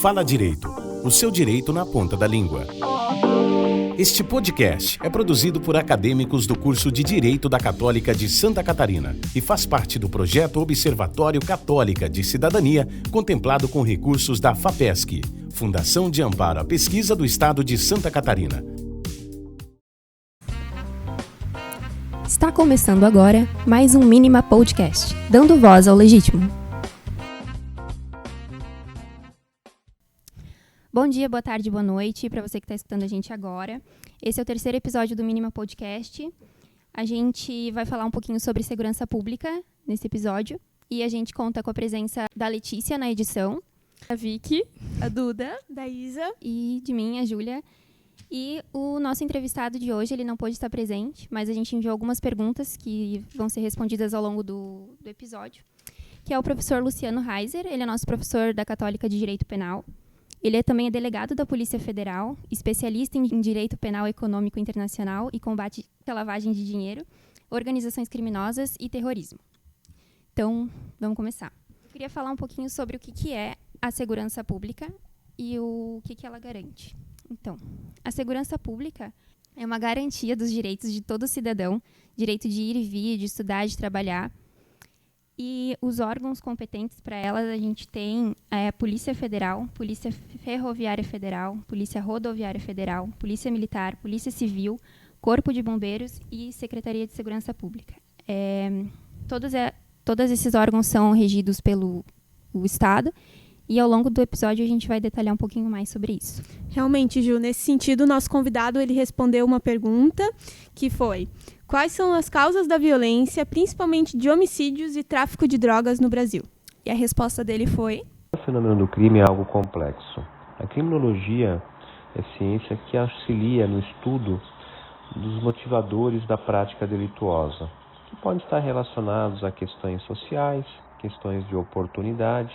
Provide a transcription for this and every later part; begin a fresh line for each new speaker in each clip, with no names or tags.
Fala Direito, o seu direito na ponta da língua. Este podcast é produzido por acadêmicos do curso de Direito da Católica de Santa Catarina e faz parte do projeto Observatório Católica de Cidadania, contemplado com recursos da FAPESC, Fundação de Amparo à Pesquisa do Estado de Santa Catarina.
Está começando agora mais um Mínima Podcast, dando voz ao legítimo. Bom dia, boa tarde, boa noite para você que está escutando a gente agora. Esse é o terceiro episódio do Mínima Podcast. A gente vai falar um pouquinho sobre segurança pública nesse episódio e a gente conta com a presença da Letícia na edição,
a Vicky, a Duda, da Isa
e de mim, a Júlia. E o nosso entrevistado de hoje, ele não pôde estar presente, mas a gente enviou algumas perguntas que vão ser respondidas ao longo do episódio, que é o professor Luciano Reiser. Ele é nosso professor da Católica de Direito Penal. Ele também é delegado da Polícia Federal, especialista em Direito Penal Econômico Internacional e combate à lavagem de dinheiro, organizações criminosas e terrorismo. Então, vamos começar. Eu queria falar um pouquinho sobre o que é a segurança pública e o que ela garante. Então, a segurança pública é uma garantia dos direitos de todo cidadão, direito de ir e vir, de estudar, de trabalhar. E os órgãos competentes para ela, a gente tem a Polícia Federal, Polícia Ferroviária Federal, Polícia Rodoviária Federal, Polícia Militar, Polícia Civil, Corpo de Bombeiros e Secretaria de Segurança Pública. Todos esses órgãos são regidos pelo Estado. E ao longo do episódio a gente vai detalhar um pouquinho mais sobre isso.
Realmente, Ju, nesse sentido, o nosso convidado ele respondeu uma pergunta que foi: quais são as causas da violência, principalmente de homicídios e tráfico de drogas no Brasil? E a resposta dele foi:
o fenômeno do crime é algo complexo. A criminologia é ciência que auxilia no estudo dos motivadores da prática delituosa, que podem estar relacionados a questões sociais, questões de oportunidade,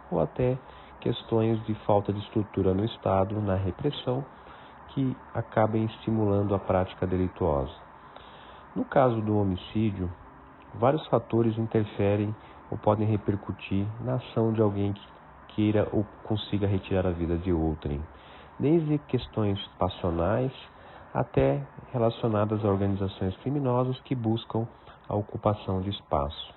ou até questões de falta de estrutura no Estado, na repressão, que acabem estimulando a prática delituosa. No caso do homicídio, vários fatores interferem ou podem repercutir na ação de alguém que queira ou consiga retirar a vida de outrem, desde questões passionais até relacionadas a organizações criminosas que buscam a ocupação de espaço.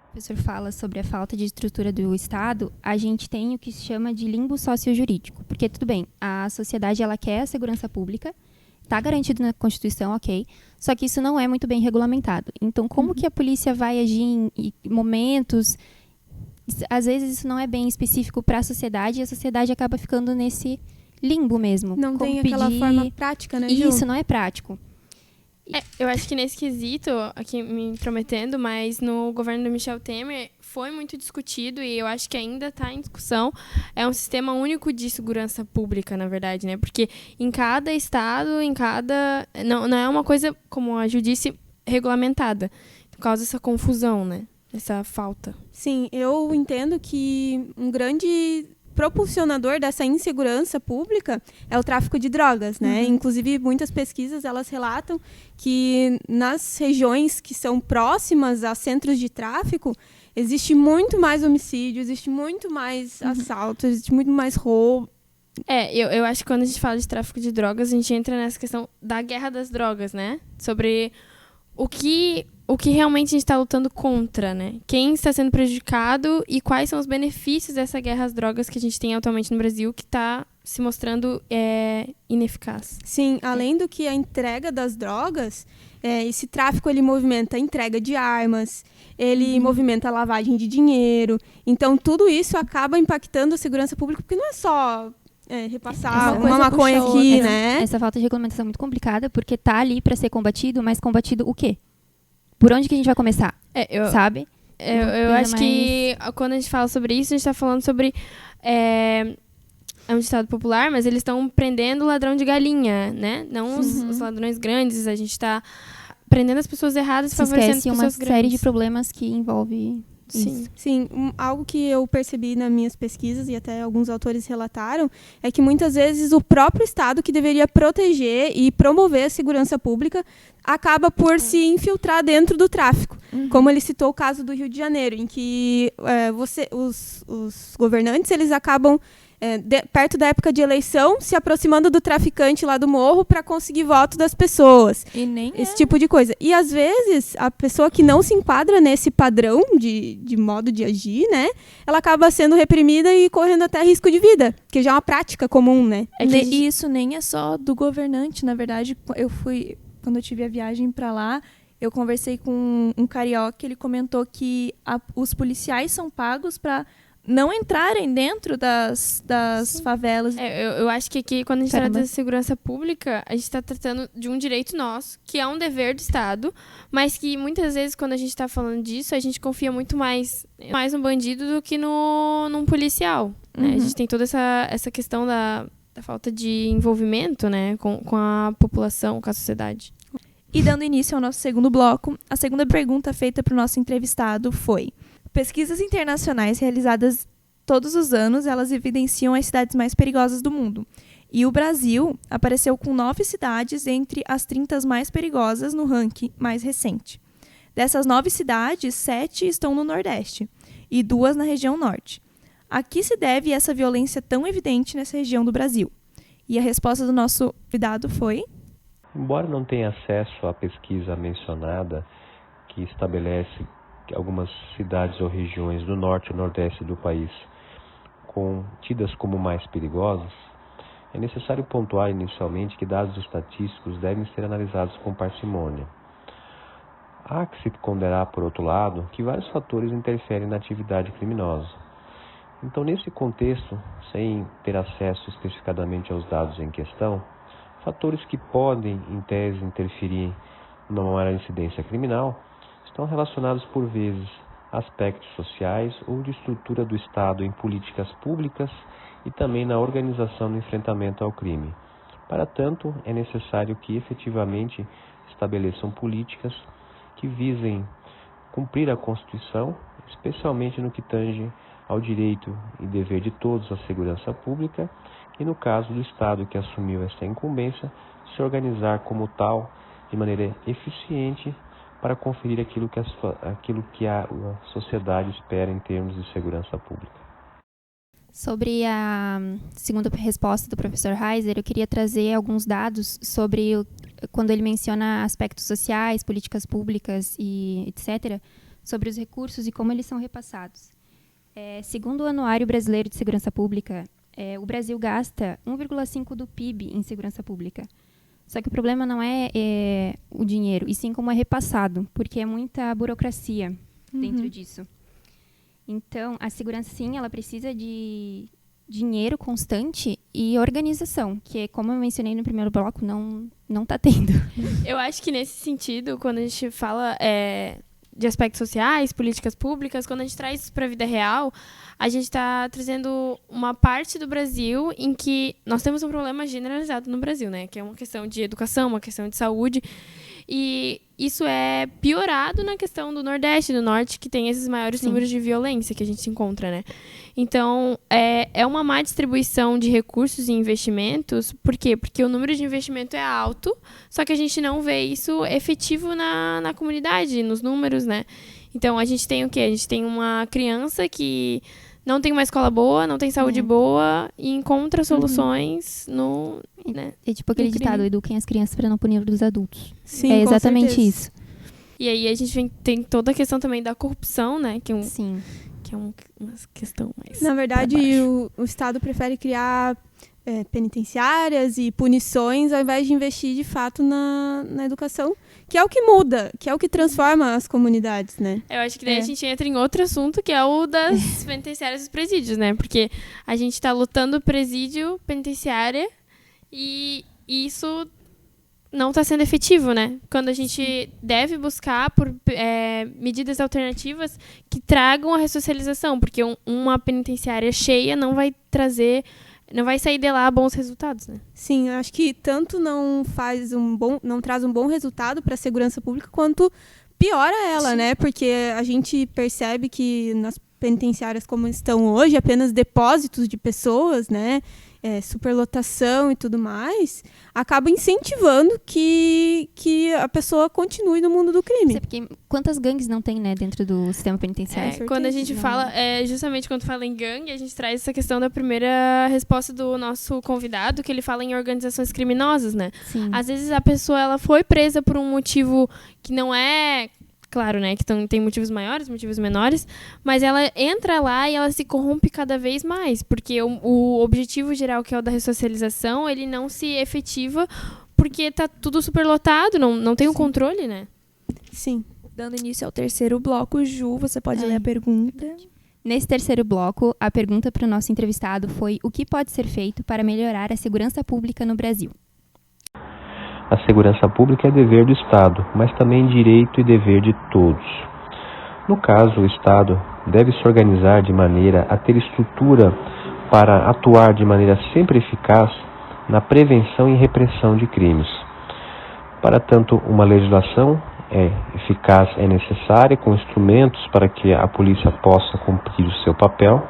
O professor fala sobre a falta de estrutura do Estado, a gente tem o que se chama de limbo sociojurídico. Porque, tudo bem, a sociedade ela quer a segurança pública, está garantido na Constituição, ok, só que isso não é muito bem regulamentado. Então, como que a polícia vai agir em momentos? Às vezes isso não é bem específico para a sociedade e a sociedade acaba ficando nesse limbo mesmo.
Não tem aquela forma prática, né, Ju?
Isso, não é prático.
Eu acho que nesse quesito, aqui me intrometendo, mas no governo do Michel Temer foi muito discutido e eu acho que ainda está em discussão. É um sistema único de segurança pública, na verdade, né? Porque em cada estado, não é uma coisa, como a Ju disse, regulamentada. Por causa dessa confusão, né? Essa falta.
Sim, eu entendo que um grande propulsionador dessa insegurança pública é o tráfico de drogas, né? Inclusive, muitas pesquisas, elas relatam que nas regiões que são próximas a centros de tráfico, existe muito mais homicídio, existe muito mais assalto, existe muito mais roubo.
Eu acho que quando a gente fala de tráfico de drogas, a gente entra nessa questão da guerra das drogas, né? Sobre o que realmente a gente está lutando contra, né? Quem está sendo prejudicado e quais são os benefícios dessa guerra às drogas que a gente tem atualmente no Brasil, que está se mostrando ineficaz.
Sim, além do que a entrega das drogas, esse tráfico ele movimenta a entrega de armas, ele movimenta a lavagem de dinheiro. Então, tudo isso acaba impactando a segurança pública, porque não é só repassar uma maconha aqui, né?
Essa falta de regulamentação é muito complicada, porque tá ali para ser combatido, mas combatido o quê? Por onde que a gente vai começar? Sabe?
Eu acho que quando a gente fala sobre isso, a gente está falando sobre... É um ditado popular, mas eles estão prendendo o ladrão de galinha, né? Não os ladrões grandes. A gente está prendendo as pessoas erradas e favorecendo as pessoas grandes.
Uma série de problemas que envolve...
Sim, algo que eu percebi nas minhas pesquisas e até alguns autores relataram é que muitas vezes o próprio Estado, que deveria proteger e promover a segurança pública, acaba por se infiltrar dentro do tráfico. Como ele citou o caso do Rio de Janeiro, em que os governantes eles acabam perto da época de eleição, se aproximando do traficante lá do morro para conseguir voto das pessoas.
E nem
esse tipo de coisa. E, às vezes, a pessoa que não se enquadra nesse padrão de modo de agir, né? Ela acaba sendo reprimida e correndo até risco de vida, que já é uma prática comum, né?
E isso nem é só do governante. Na verdade, quando eu tive a viagem para lá, eu conversei com um carioca, ele comentou que os policiais são pagos para não entrarem dentro das favelas.
Eu acho que aqui, quando a gente trata de segurança pública, a gente está tratando de um direito nosso, que é um dever do Estado, mas que muitas vezes, quando a gente está falando disso, a gente confia muito mais no bandido do que num policial. Né? A gente tem toda essa questão da falta de envolvimento, né, com a população, com a sociedade.
E dando início ao nosso segundo bloco, a segunda pergunta feita para o nosso entrevistado foi: pesquisas internacionais realizadas todos os anos, elas evidenciam as cidades mais perigosas do mundo. E o Brasil apareceu com 9 cidades entre as 30 mais perigosas no ranking mais recente. Dessas 9 cidades, 7 estão no Nordeste e 2 na região Norte. A que se deve essa violência tão evidente nessa região do Brasil? E a resposta do nosso convidado foi:
embora não tenha acesso à pesquisa mencionada, que estabelece que algumas cidades ou regiões do norte e nordeste do país tidas como mais perigosas, é necessário pontuar inicialmente que dados estatísticos devem ser analisados com parcimônia. Há que se ponderar, por outro lado, que vários fatores interferem na atividade criminosa. Então, nesse contexto, sem ter acesso especificadamente aos dados em questão, fatores que podem, em tese, interferir numa maior incidência criminal estão relacionados, por vezes, a aspectos sociais ou de estrutura do Estado em políticas públicas e também na organização do enfrentamento ao crime. Para tanto, é necessário que efetivamente estabeleçam políticas que visem cumprir a Constituição, especialmente no que tange ao direito e dever de todos à segurança pública e, no caso do Estado que assumiu esta incumbência, se organizar como tal de maneira eficiente para conferir aquilo que a sociedade espera em termos de segurança pública.
Sobre a segunda resposta do professor Heiser, eu queria trazer alguns dados sobre quando ele menciona aspectos sociais, políticas públicas e etc., sobre os recursos e como eles são repassados. Segundo o Anuário Brasileiro de Segurança Pública, o Brasil gasta 1,5% do PIB em segurança pública. Só que o problema não é o dinheiro, e sim como é repassado, porque é muita burocracia dentro disso. Então, a segurança, sim, ela precisa de dinheiro constante e organização, que, como eu mencionei no primeiro bloco, não está tendo.
Eu acho que, nesse sentido, quando a gente fala de aspectos sociais, políticas públicas, quando a gente traz isso para a vida real, a gente está trazendo uma parte do Brasil em que nós temos um problema generalizado no Brasil, né? Que é uma questão de educação, uma questão de saúde. E isso é piorado na questão do Nordeste e do Norte, que tem esses maiores números de violência que a gente encontra, né? Então, é uma má distribuição de recursos e investimentos. Por quê? Porque o número de investimento é alto, só que a gente não vê isso efetivo na comunidade, nos números, né? Então, a gente tem o quê? A gente tem uma criança que não tem uma escola boa, não tem saúde boa e encontra soluções no... Né?
É tipo aquele ditado: eduquem as crianças para não punir os adultos.
Sim,
é exatamente isso.
E aí a gente tem toda a questão também da corrupção, né? Que é uma questão mais...
Na verdade, o Estado prefere criar penitenciárias e punições ao invés de investir, de fato, na educação, que é o que muda, que é o que transforma as comunidades, né?
Eu acho que daí a gente entra em outro assunto, que é o das penitenciárias e dos presídios, né? Porque a gente está lutando presídio, penitenciária, e isso não está sendo efetivo, né? Quando a gente deve buscar por medidas alternativas que tragam a ressocialização, porque uma penitenciária cheia não vai sair de lá bons resultados, né?
Sim, eu acho que tanto não traz um bom resultado para a segurança pública, quanto piora ela, né? Porque a gente percebe que penitenciárias como estão hoje, apenas depósitos de pessoas, né, superlotação e tudo mais, acaba incentivando que a pessoa continue no mundo do crime.
Porque quantas gangues não tem, né, dentro do sistema penitenciário?
Quando a gente fala, justamente quando fala em gangue, a gente traz essa questão da primeira resposta do nosso convidado, que ele fala em organizações criminosas, né?
Sim.
Às vezes a pessoa ela foi presa por um motivo que não é... Claro, né, que tem motivos maiores, motivos menores, mas ela entra lá e ela se corrompe cada vez mais, porque o objetivo geral, que é o da ressocialização, ele não se efetiva porque tá tudo superlotado, não tem o controle, né?
Sim.
Dando início ao terceiro bloco, Ju, você pode ler a pergunta.
Nesse terceiro bloco, a pergunta para o nosso entrevistado foi: o que pode ser feito para melhorar a segurança pública no Brasil?
A segurança pública é dever do Estado, mas também direito e dever de todos. No caso, o Estado deve se organizar de maneira a ter estrutura para atuar de maneira sempre eficaz na prevenção e repressão de crimes. Para tanto, uma legislação eficaz é necessária, com instrumentos para que a polícia possa cumprir o seu papel,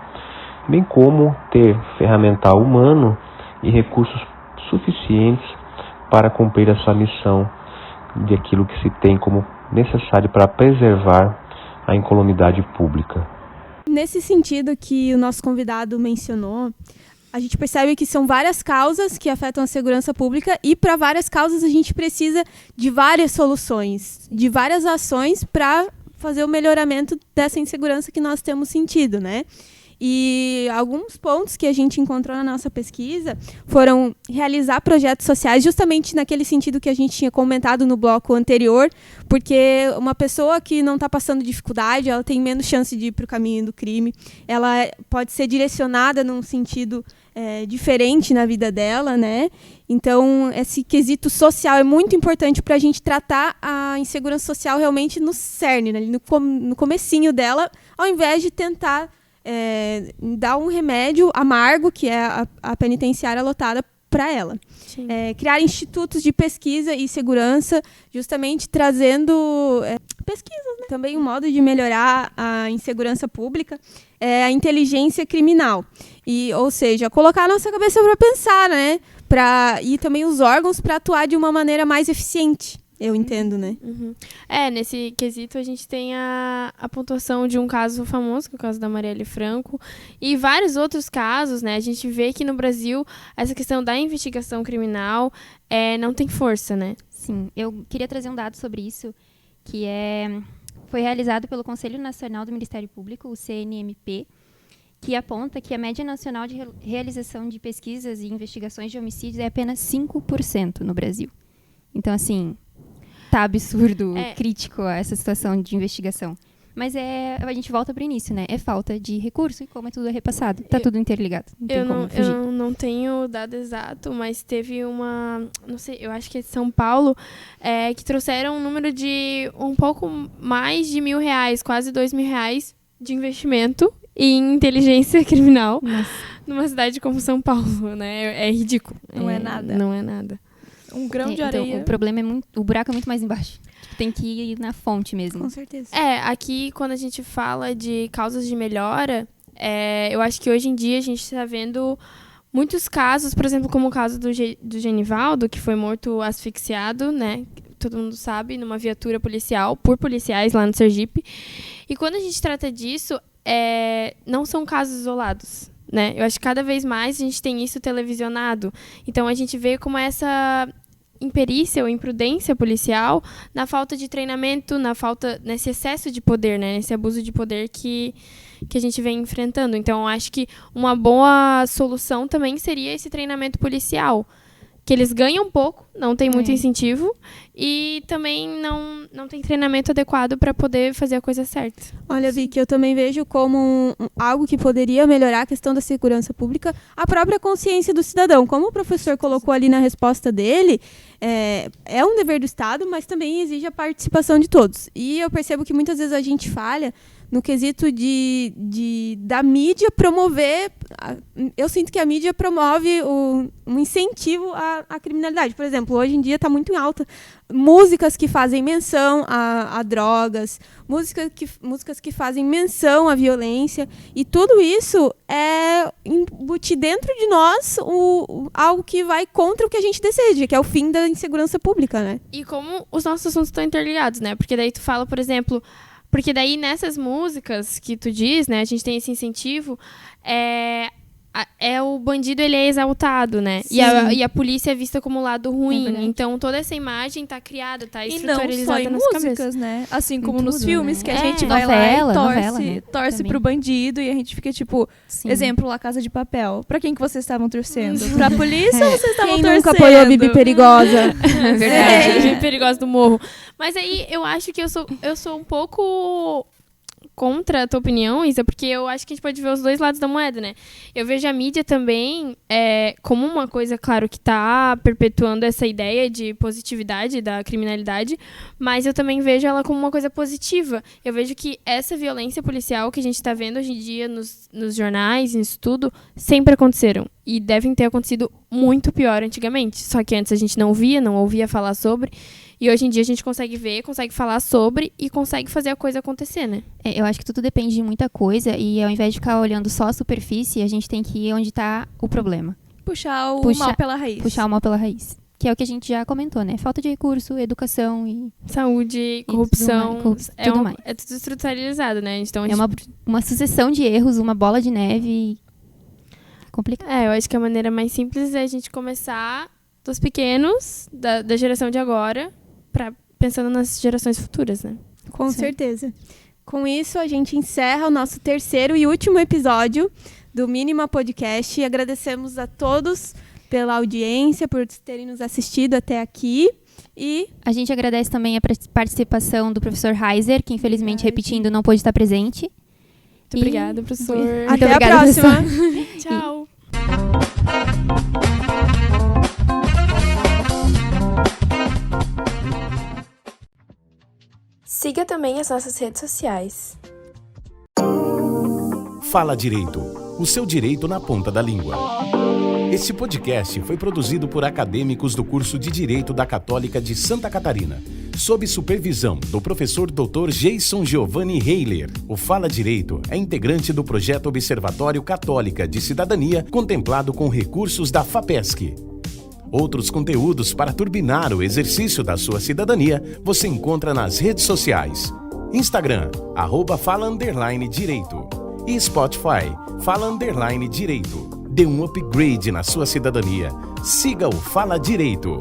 bem como ter ferramental humano e recursos suficientes para cumprir a sua missão de aquilo que se tem como necessário para preservar a incolumidade pública.
Nesse sentido que o nosso convidado mencionou, a gente percebe que são várias causas que afetam a segurança pública e para várias causas a gente precisa de várias soluções, de várias ações para fazer o melhoramento dessa insegurança que nós temos sentido, né? E alguns pontos que a gente encontrou na nossa pesquisa foram realizar projetos sociais, justamente naquele sentido que a gente tinha comentado no bloco anterior, porque uma pessoa que não está passando dificuldade, ela tem menos chance de ir para o caminho do crime, ela pode ser direcionada num sentido diferente na vida dela, né? Então, esse quesito social é muito importante para a gente tratar a insegurança social realmente no cerne, né? No comecinho dela, ao invés de tentar dar um remédio amargo, que é a penitenciária lotada, para ela. Criar institutos de pesquisa e segurança, justamente trazendo pesquisas, né? Também um modo de melhorar a insegurança pública é a inteligência criminal. Ou seja, colocar a nossa cabeça para pensar, né? E também os órgãos para atuar de uma maneira mais eficiente. Eu entendo, né?
Uhum. Nesse quesito a gente tem a pontuação de um caso famoso, que é o caso da Marielle Franco, e vários outros casos, né? A gente vê que no Brasil essa questão da investigação criminal não tem força, né?
Sim, eu queria trazer um dado sobre isso, que foi realizado pelo Conselho Nacional do Ministério Público, o CNMP, que aponta que a média nacional de realização de pesquisas e investigações de homicídios é apenas 5% no Brasil. Então, assim, tá absurdo, crítico essa situação de investigação. Mas a gente volta para o início, né? É falta de recurso e como tudo é repassado. Tá tudo interligado. Não tem como fugir.
Eu não tenho o dado exato, mas teve não sei, eu acho que é de São Paulo, que trouxeram um número de um pouco mais de R$1.000, quase R$2.000 de investimento em inteligência criminal.
Nossa.
Numa cidade como São Paulo, né? É ridículo.
Não é nada.
Não é nada.
Um grão de areia.
Então, o problema o buraco é muito mais embaixo. Tem que ir na fonte mesmo.
Com certeza.
Aqui quando a gente fala de causas de melhora, eu acho que hoje em dia a gente está vendo muitos casos, por exemplo, como o caso do Genivaldo, que foi morto asfixiado, né? Todo mundo sabe, numa viatura policial, por policiais lá no Sergipe. E quando a gente trata disso, não são casos isolados, né? Eu acho que cada vez mais a gente tem isso televisionado. Então a gente vê como essa imperícia ou imprudência policial na falta de treinamento, nesse excesso de poder, né? Nesse abuso de poder que a gente vem enfrentando. Então eu acho que uma boa solução também seria esse treinamento policial, que eles ganham pouco, não tem muito incentivo e também não tem treinamento adequado para poder fazer a coisa certa.
Olha, Vicky, eu também vejo como algo que poderia melhorar a questão da segurança pública, a própria consciência do cidadão. Como o professor colocou ali na resposta dele, é um dever do Estado, mas também exige a participação de todos. E eu percebo que muitas vezes a gente falha no quesito da mídia promover. Eu sinto que a mídia promove um incentivo à criminalidade. Por exemplo, hoje em dia está muito em alta músicas que fazem menção a drogas, músicas que fazem menção à violência, e tudo isso é embutir dentro de nós algo que vai contra o que a gente deseja, que é o fim da insegurança pública, né?
E como os nossos assuntos estão interligados, né? Porque daí tu fala, por exemplo, porque daí nessas músicas que tu diz, né, a gente tem esse incentivo, o bandido, ele é exaltado, né? E a polícia é vista como um lado ruim. Então, toda essa imagem tá criada, tá estruturalizada nas
músicas,
cabeças.
Né? Assim como
em
nos
tudo,
filmes,
né?
que a gente vai
novela,
lá e
novela, né?
torce
Também.
pro bandido e a gente fica tipo,
Sim.
exemplo, La Casa de Papel. Pra quem que vocês estavam torcendo? Pra polícia ou vocês estavam
Quem
torcendo?
nunca apoiou a Bibi Perigosa?
É verdade, perigosa do morro. Mas aí, eu acho que eu sou um pouco contra a tua opinião, Isa, porque eu acho que a gente pode ver os dois lados da moeda, né? Eu vejo a mídia também como uma coisa, claro, que está perpetuando essa ideia de positividade da criminalidade, mas eu também vejo ela como uma coisa positiva. Eu vejo que essa violência policial que a gente está vendo hoje em dia nos jornais, nisso tudo, sempre aconteceram. E devem ter acontecido muito pior antigamente. Só que antes a gente não via, não ouvia falar sobre. E hoje em dia a gente consegue ver, consegue falar sobre e consegue fazer a coisa acontecer, né?
Eu acho que tudo depende de muita coisa e ao invés de ficar olhando só a superfície, a gente tem que ir onde está o problema.
Puxar o mal pela raiz.
Puxar o mal pela raiz. Que é o que a gente já comentou, né? Falta de recurso, educação e...
Saúde, corrupção.
Tudo mais.
É tudo estruturalizado, né? Então,
é uma sucessão de erros, uma bola de neve complicado.
Eu acho que a maneira mais simples é a gente começar dos pequenos, da geração de agora, pensando nas gerações futuras, né?
Com certeza. Com isso, a gente encerra o nosso terceiro e último episódio do Mínima Podcast. E agradecemos a todos pela audiência, por terem nos assistido até aqui. E
a gente agradece também a participação do professor Heiser, que infelizmente, repetindo, não pôde estar presente.
Muito obrigada, professor.
Até a próxima.
Tchau. Siga também as nossas redes sociais.
Fala Direito, o seu direito na ponta da língua. Este podcast foi produzido por acadêmicos do curso de Direito da Católica de Santa Catarina, sob supervisão do professor Dr. Jason Giovanni Heiler. O Fala Direito é integrante do projeto Observatório Católica de Cidadania, contemplado com recursos da FAPESC. Outros conteúdos para turbinar o exercício da sua cidadania você encontra nas redes sociais. Instagram, @fala_direito. E Spotify, Fala_direito. Dê um upgrade na sua cidadania. Siga o Fala Direito.